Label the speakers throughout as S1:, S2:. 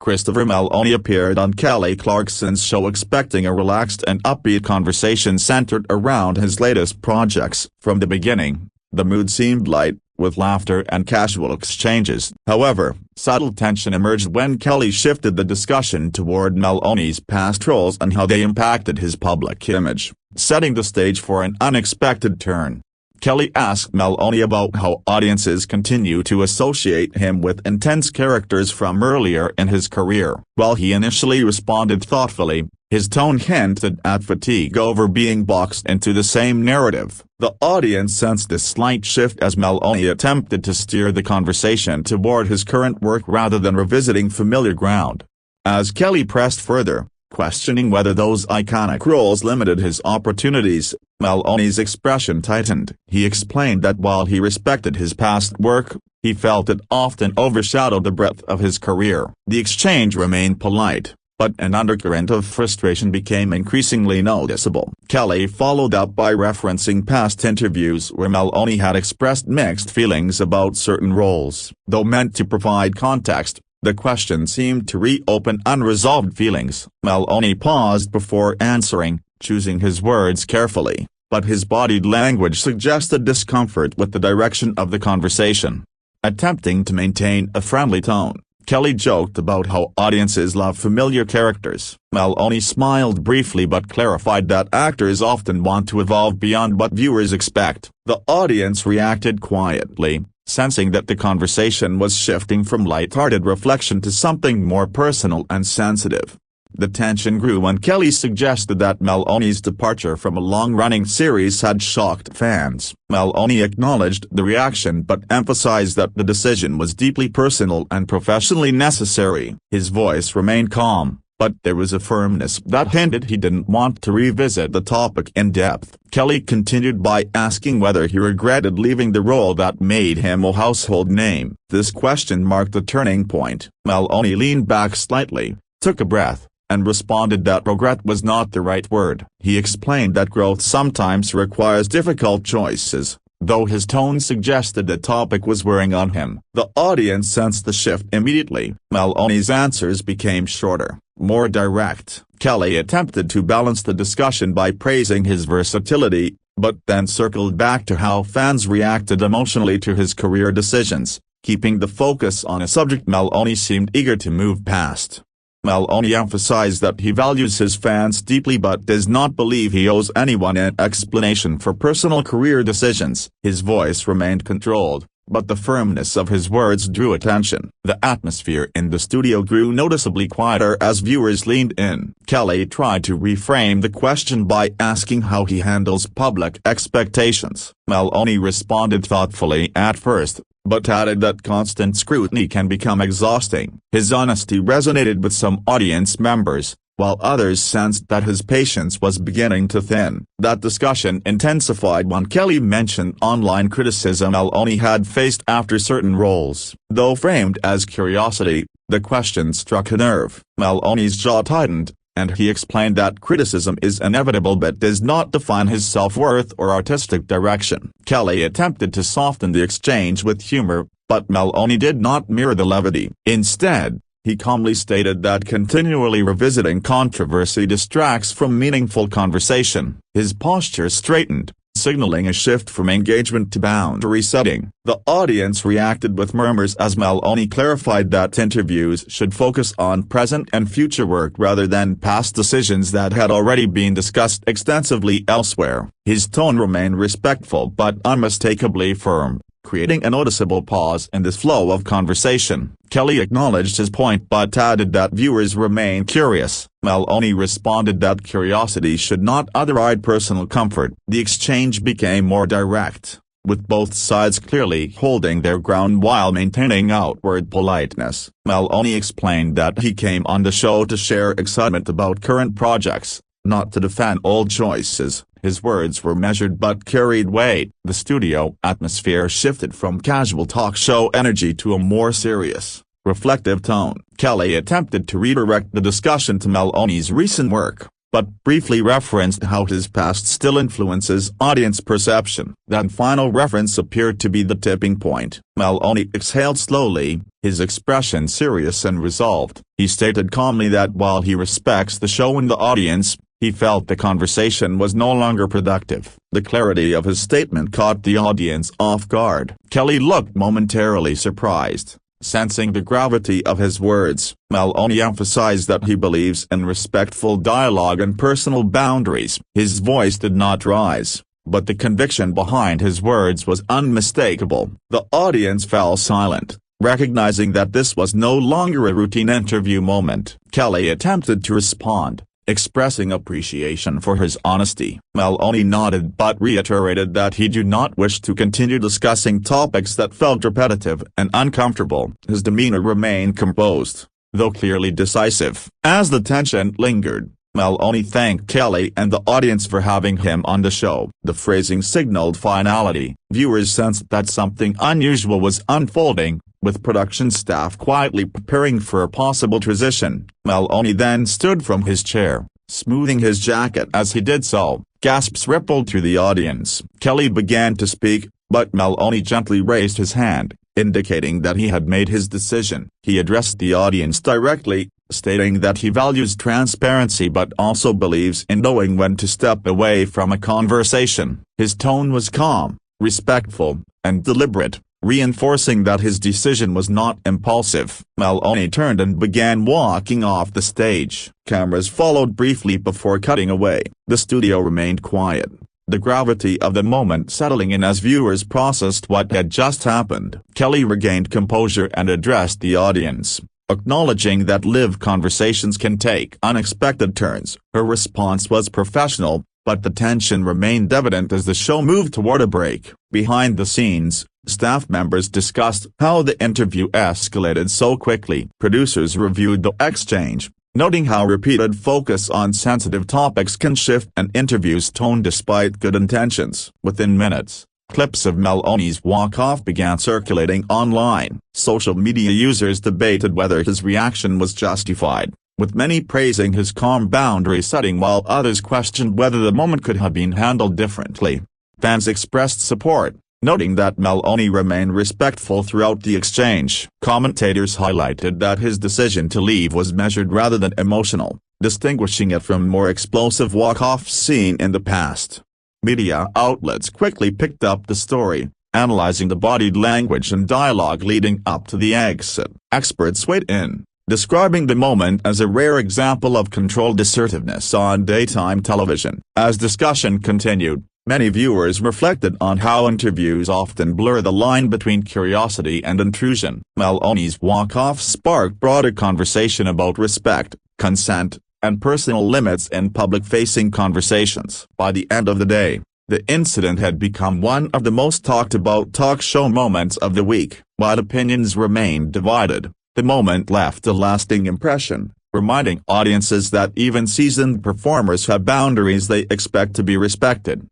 S1: Christopher Meloni appeared on Kelly Clarkson's show expecting a relaxed and upbeat conversation centered around his latest projects. From the beginning, the mood seemed light, with laughter and casual exchanges. However, subtle tension emerged when Kelly shifted the discussion toward Meloni's past roles and how they impacted his public image, setting the stage for an unexpected turn. Kelly asked Meloni about how audiences continue to associate him with intense characters from earlier in his career. While he initially responded thoughtfully, his tone hinted at fatigue over being boxed into the same narrative. The audience sensed a slight shift as Meloni attempted to steer the conversation toward his current work rather than revisiting familiar ground. As Kelly pressed further, questioning whether those iconic roles limited his opportunities, Meloni's expression tightened. He explained that while he respected his past work, he felt it often overshadowed the breadth of his career. The exchange remained polite, but an undercurrent of frustration became increasingly noticeable. Kelly followed up by referencing past interviews where Meloni had expressed mixed feelings about certain roles. Though meant to provide context, the question seemed to reopen unresolved feelings. Meloni paused before answering, choosing his words carefully, but his body language suggested discomfort with the direction of the conversation. Attempting to maintain a friendly tone, Kelly joked about how audiences love familiar characters. Meloni smiled briefly but clarified that actors often want to evolve beyond what viewers expect. The audience reacted quietly, sensing that the conversation was shifting from light-hearted reflection to something more personal and sensitive. The tension grew when Kelly suggested that Meloni's departure from a long-running series had shocked fans. Meloni acknowledged the reaction but emphasized that the decision was deeply personal and professionally necessary. His voice remained calm, but there was a firmness that hinted he didn't want to revisit the topic in depth. Kelly continued by asking whether he regretted leaving the role that made him a household name. This question marked a turning point. Meloni leaned back slightly, took a breath, and responded that regret was not the right word. He explained that growth sometimes requires difficult choices, though his tone suggested the topic was wearing on him. The audience sensed the shift immediately. Meloni's answers became shorter, more direct. Kelly attempted to balance the discussion by praising his versatility, but then circled back to how fans reacted emotionally to his career decisions, keeping the focus on a subject Meloni seemed eager to move past. Meloni emphasized that he values his fans deeply but does not believe he owes anyone an explanation for personal career decisions. His voice remained controlled, but the firmness of his words drew attention. The atmosphere in the studio grew noticeably quieter as viewers leaned in. Kelly tried to reframe the question by asking how he handles public expectations. Meloni responded thoughtfully at first, but added that constant scrutiny can become exhausting. His honesty resonated with some audience members, while others sensed that his patience was beginning to thin. That discussion intensified when Kelly mentioned online criticism Meloni had faced after certain roles. Though framed as curiosity, the question struck a nerve. Meloni's jaw tightened, and he explained that criticism is inevitable but does not define his self-worth or artistic direction. Kelly attempted to soften the exchange with humor, but Meloni did not mirror the levity. Instead, he calmly stated that continually revisiting controversy distracts from meaningful conversation. His posture straightened, signaling a shift from engagement to boundary setting. The audience reacted with murmurs as Meloni clarified that interviews should focus on present and future work rather than past decisions that had already been discussed extensively elsewhere. His tone remained respectful but unmistakably firm, creating a noticeable pause in the flow of conversation. Kelly acknowledged his point but added that viewers remain curious. Meloni responded that curiosity should not override personal comfort. The exchange became more direct, with both sides clearly holding their ground while maintaining outward politeness. Meloni explained that he came on the show to share excitement about current projects, not to defend old choices. His words were measured but carried weight. The studio atmosphere shifted from casual talk show energy to a more serious, reflective tone. Kelly attempted to redirect the discussion to Meloni's recent work, but briefly referenced how his past still influences audience perception. That final reference appeared to be the tipping point. Meloni exhaled slowly, his expression serious and resolved. He stated calmly that while he respects the show and the audience, he felt the conversation was no longer productive. The clarity of his statement caught the audience off guard. Kelly looked momentarily surprised. Sensing the gravity of his words, Meloni emphasized that he believes in respectful dialogue and personal boundaries. His voice did not rise, but the conviction behind his words was unmistakable. The audience fell silent, recognizing that this was no longer a routine interview moment. Kelly attempted to respond, expressing appreciation for his honesty. Meloni nodded but reiterated that he did not wish to continue discussing topics that felt repetitive and uncomfortable. His demeanor remained composed, though clearly decisive. As the tension lingered, Meloni thanked Kelly and the audience for having him on the show. The phrasing signaled finality. Viewers sensed that something unusual was unfolding, with production staff quietly preparing for a possible transition. Meloni then stood from his chair, smoothing his jacket as he did so. Gasps rippled through the audience. Kelly began to speak, but Meloni gently raised his hand, indicating that he had made his decision. He addressed the audience directly, stating that he values transparency but also believes in knowing when to step away from a conversation. His tone was calm, respectful, and deliberate, reinforcing that his decision was not impulsive. Meloni turned and began walking off the stage. Cameras followed briefly before cutting away. The studio remained quiet, the gravity of the moment settling in as viewers processed what had just happened. Kelly regained composure and addressed the audience, acknowledging that live conversations can take unexpected turns. Her response was professional, but the tension remained evident as the show moved toward a break. Behind the scenes, staff members discussed how the interview escalated so quickly. Producers reviewed the exchange, noting how repeated focus on sensitive topics can shift an interview's tone despite good intentions. Within minutes, clips of Meloni's walk-off began circulating online. Social media users debated whether his reaction was justified, with many praising his calm boundary setting while others questioned whether the moment could have been handled differently. Fans expressed support, noting that Meloni remained respectful throughout the exchange. Commentators highlighted that his decision to leave was measured rather than emotional, distinguishing it from more explosive walk-offs seen in the past. Media outlets quickly picked up the story, analyzing the bodied language and dialogue leading up to the exit. Experts weighed in, describing the moment as a rare example of controlled assertiveness on daytime television. As discussion continued, many viewers reflected on how interviews often blur the line between curiosity and intrusion. Meloni's walk-off sparked broader conversation about respect, consent, and personal limits in public-facing conversations. By the end of the day, the incident had become one of the most talked-about talk show moments of the week. While opinions remained divided, the moment left a lasting impression, reminding audiences that even seasoned performers have boundaries they expect to be respected.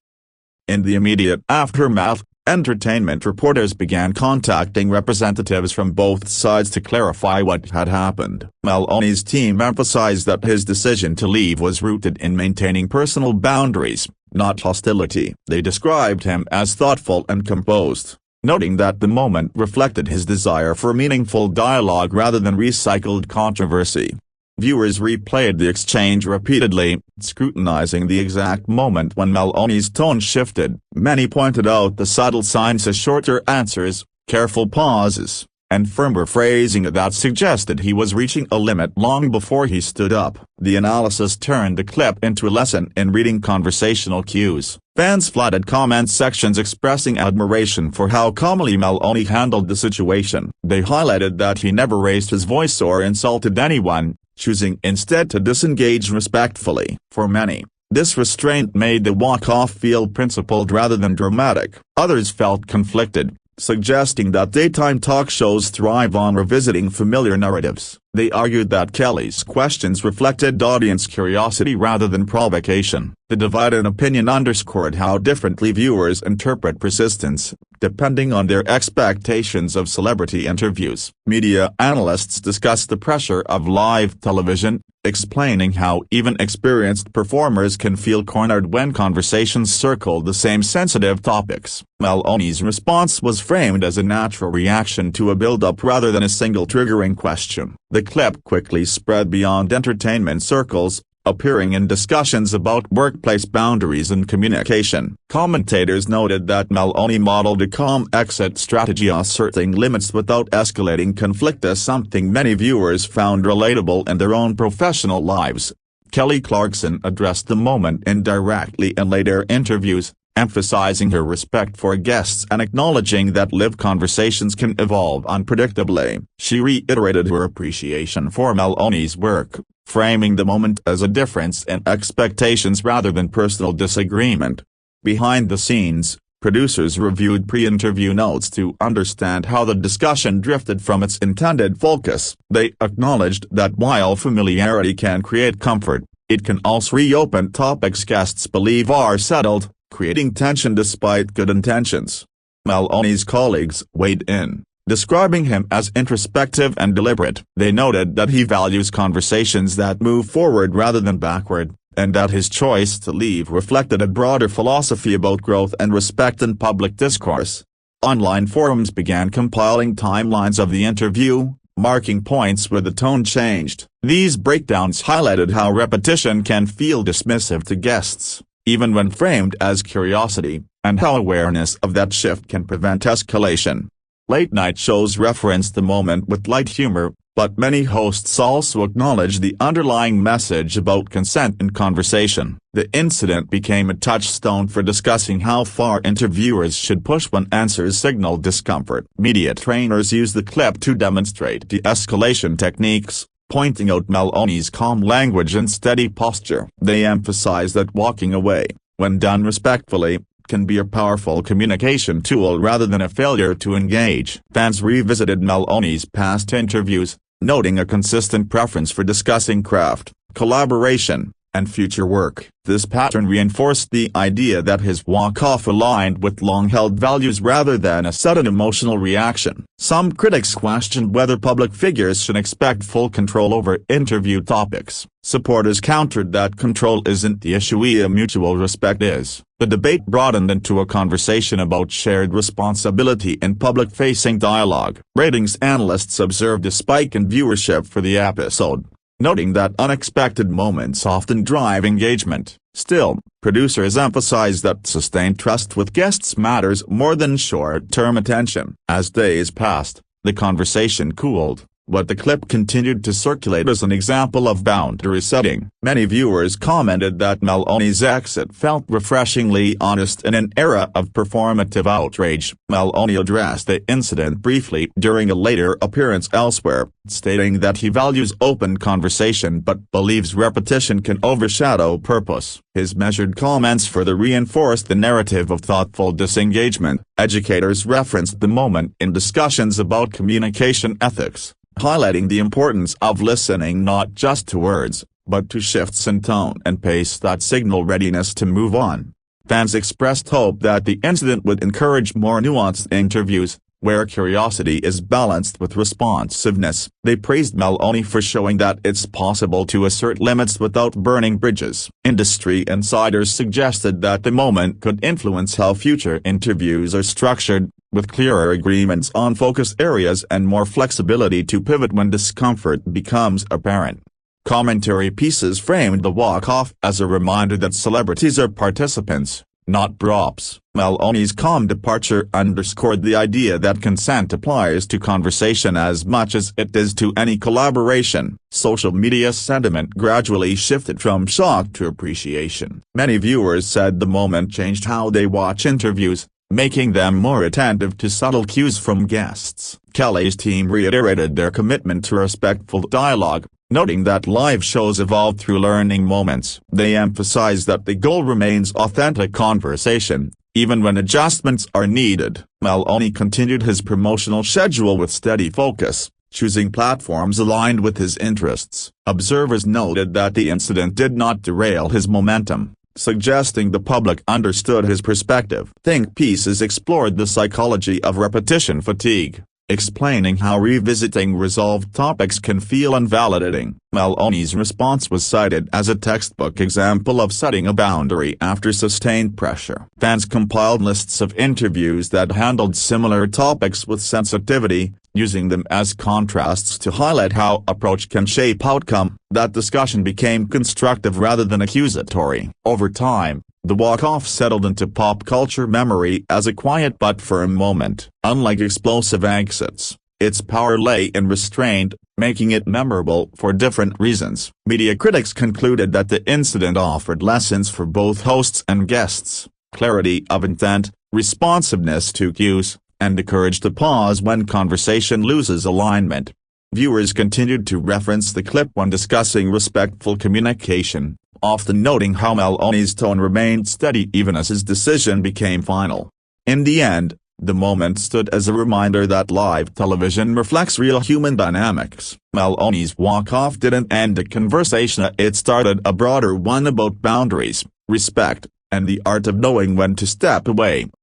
S1: In the immediate aftermath, entertainment reporters began contacting representatives from both sides to clarify what had happened. Meloni's team emphasized that his decision to leave was rooted in maintaining personal boundaries, not hostility. They described him as thoughtful and composed, noting that the moment reflected his desire for meaningful dialogue rather than recycled controversy. Viewers replayed the exchange repeatedly, scrutinizing the exact moment when Meloni's tone shifted. Many pointed out the subtle signs as shorter answers, careful pauses, and firmer phrasing that suggested he was reaching a limit long before he stood up. The analysis turned the clip into a lesson in reading conversational cues. Fans flooded comment sections expressing admiration for how calmly Meloni handled the situation. They highlighted that he never raised his voice or insulted anyone, choosing instead to disengage respectfully. For many, this restraint made the walk-off feel principled rather than dramatic. Others felt conflicted, suggesting that daytime talk shows thrive on revisiting familiar narratives. They argued that Kelly's questions reflected audience curiosity rather than provocation. The divided opinion underscored how differently viewers interpret persistence, depending on their expectations of celebrity interviews. Media analysts discussed the pressure of live television, explaining how even experienced performers can feel cornered when conversations circle the same sensitive topics. Meloni's response was framed as a natural reaction to a build-up rather than a single triggering question. The clip quickly spread beyond entertainment circles, appearing in discussions about workplace boundaries and communication. Commentators noted that Meloni modeled a calm exit strategy, asserting limits without escalating conflict as something many viewers found relatable in their own professional lives. Kelly Clarkson addressed the moment indirectly in later interviews, emphasizing her respect for guests and acknowledging that live conversations can evolve unpredictably. She reiterated her appreciation for Meloni's work, framing the moment as a difference in expectations rather than personal disagreement. Behind the scenes, producers reviewed pre-interview notes to understand how the discussion drifted from its intended focus. They acknowledged that while familiarity can create comfort, it can also reopen topics guests believe are settled, creating tension despite good intentions. Meloni's colleagues weighed in, describing him as introspective and deliberate. They noted that he values conversations that move forward rather than backward, and that his choice to leave reflected a broader philosophy about growth and respect in public discourse. Online forums began compiling timelines of the interview, marking points where the tone changed. These breakdowns highlighted how repetition can feel dismissive to guests, even when framed as curiosity, and how awareness of that shift can prevent escalation. Late-night shows reference the moment with light humor, but many hosts also acknowledge the underlying message about consent in conversation. The incident became a touchstone for discussing how far interviewers should push when answers signal discomfort. Media trainers used the clip to demonstrate de-escalation techniques, pointing out Meloni's calm language and steady posture. They emphasize that walking away, when done respectfully, can be a powerful communication tool rather than a failure to engage. Fans revisited Meloni's past interviews, noting a consistent preference for discussing craft, collaboration, and future work. This pattern reinforced the idea that his walk-off aligned with long-held values rather than a sudden emotional reaction. Some critics questioned whether public figures should expect full control over interview topics. Supporters countered that control isn't the issue, mutual respect is. The debate broadened into a conversation about shared responsibility in public-facing dialogue. Ratings analysts observed a spike in viewership for the episode, noting that unexpected moments often drive engagement. Still, producers emphasize that sustained trust with guests matters more than short-term attention. As days passed, the conversation cooled, but the clip continued to circulate as an example of boundary setting. Many viewers commented that Meloni's exit felt refreshingly honest in an era of performative outrage. Meloni addressed the incident briefly during a later appearance elsewhere, stating that he values open conversation but believes repetition can overshadow purpose. His measured comments further reinforced the narrative of thoughtful disengagement. Educators referenced the moment in discussions about communication ethics, highlighting the importance of listening not just to words, but to shifts in tone and pace that signal readiness to move on. Fans expressed hope that the incident would encourage more nuanced interviews, where curiosity is balanced with responsiveness. They praised Meloni for showing that it's possible to assert limits without burning bridges. Industry insiders suggested that the moment could influence how future interviews are structured, with clearer agreements on focus areas and more flexibility to pivot when discomfort becomes apparent. Commentary pieces framed the walk-off as a reminder that celebrities are participants, not props. Meloni's calm departure underscored the idea that consent applies to conversation as much as it does to any collaboration. Social media sentiment gradually shifted from shock to appreciation. Many viewers said the moment changed how they watch interviews, making them more attentive to subtle cues from guests. Kelly's team reiterated their commitment to respectful dialogue, noting that live shows evolve through learning moments. They emphasized that the goal remains authentic conversation, even when adjustments are needed. Meloni continued his promotional schedule with steady focus, choosing platforms aligned with his interests. Observers noted that the incident did not derail his momentum, suggesting the public understood his perspective. Think pieces explored the psychology of repetition fatigue, explaining how revisiting resolved topics can feel invalidating. Meloni's response was cited as a textbook example of setting a boundary after sustained pressure. Fans compiled lists of interviews that handled similar topics with sensitivity, using them as contrasts to highlight how approach can shape outcome. That discussion became constructive rather than accusatory. Over time, the walk-off settled into pop culture memory as a quiet but firm moment. Unlike explosive exits, its power lay in restraint, making it memorable for different reasons. Media critics concluded that the incident offered lessons for both hosts and guests: clarity of intent, responsiveness to cues, and the courage to pause when conversation loses alignment. Viewers continued to reference the clip when discussing respectful communication, often noting how Meloni's tone remained steady even as his decision became final. In the end, the moment stood as a reminder that live television reflects real human dynamics. Meloni's walk-off didn't end a conversation, it started a broader one about boundaries, respect, and the art of knowing when to step away.